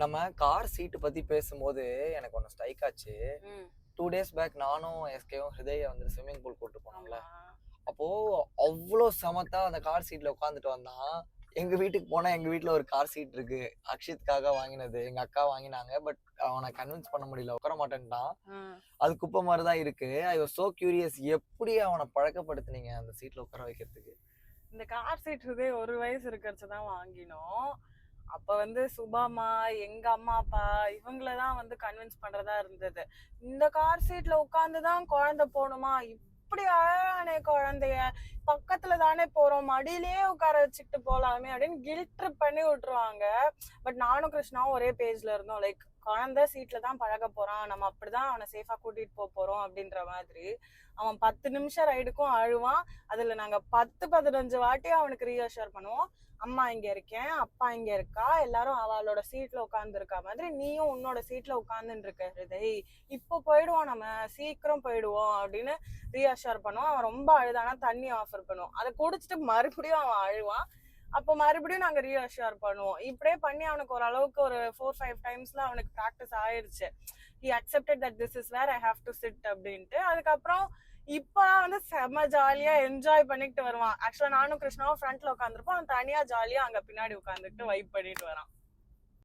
நம்ம கார் சீட்டு பத்தி பேசும்போது எனக்கு ஒன்று ஸ்ட்ரைக் ஆச்சு. ம். 2 டேஸ் பேக் நானும் எஸ்கேவும் ஹிருதய வந்து ஸ்விம்மிங் பூல் கூட்டு போனோம்ல. ஆமா. அப்போ அவ்ளோ சமத்தா அந்த கார் சீட்ல உட்காந்துட்டு வந்தான். எங்க வீட்டுக்கு போனா எங்க வீட்ல ஒரு கார் சீட் இருக்கு. அக்ஷித்காக வாங்கினது. எங்க அக்கா வாங்கினாங்க. பட் அவன கன்வின்ஸ் பண்ண முடியல. உட்கார மாட்டேன்ட்டான். ம். அது குப்பை மாரி தான் இருக்கு. I was so curious. எப்படி அவன பழக்கப்படுத்துனீங்க அந்த சீட்ல உட்கார வைக்கிறதுக்கு? இந்த கார் சீட் இதே 1 வயசு இருக்கிறச்சு தான் வாங்கினோம். அப்ப வந்து சுபாமா, எங்க அம்மா, அப்பா இவங்கள தான் வந்து கன்வின்ஸ் பண்றதா இருந்தது. இந்த கார் சீட்ல உட்கார்ந்து தான் குழந்தை போணுமா? இப்படி அழகானே குழந்தைய, பக்கத்துல தானே போறோம், மடியிலேயே உட்கார வச்சுக்கிட்டு போலாமே அப்படின்னு கில்ட் ட்ரிப் பண்ணி விட்டுருவாங்க. பட் நானும் கிருஷ்ணாவும் ஒரே பேஜ்ல இருந்தோம். லைக் குழந்தை சீட்ல தான் பழக போறான், நம்ம அப்படிதான் அவனை சேஃபா கூட்டிட்டு போறோம் அப்படின்ற மாதிரி. அவன் 10 நிமிஷம் ரைடுக்கும் அழுவான். அதுல நாங்க 10-15 வாட்டி அவனுக்கு ரீஅஷூர் பண்ணுவோம். அம்மா இங்க இருக்கேன், அப்பா இங்க இருக்கா, எல்லாரும் அவளோட சீட்ல உட்கார்ந்து இருக்கா மாதிரி நீயும் உன்னோட சீட்ல உட்கார்ந்துட்டு இருக்க ஹிருதய், இப்போ போயிடுவோம், நம்ம சீக்கிரம் போயிடுவோம் அப்படின்னு ரீஅஷூர் பண்ணுவோம். அவன் ரொம்ப அழுதானா தண்ணி ஆஃபர் பண்ணுவோம். அதை குடிச்சிட்டு மறுபடியும் அவன் அழுவான். அப்போ மறுபடியும் நாங்க ரீஅஷூர் பண்ணுவோம். இப்படியே பண்ணி அவனுக்கு ஓரளவுக்கு ஒரு 4-5 டைம்ஸ்ல அவனுக்கு ப்ராக்டிஸ் ஆயிடுச்சு. he accepted that this is where I have to sit அப்படின்ட்டு. அதுக்கப்புறம் இப்ப வந்து செம ஜாலியா என்ஜாய் பண்ணிட்டு வருவான். ஆக்சுவலா நானும் கிருஷ்ணாவும் ஃப்ரண்ட்ல உட்காந்துருப்போம், அவன் தனியா ஜாலியா அங்க பின்னாடி உட்காந்துட்டு வைப் பண்ணிட்டு வரான்.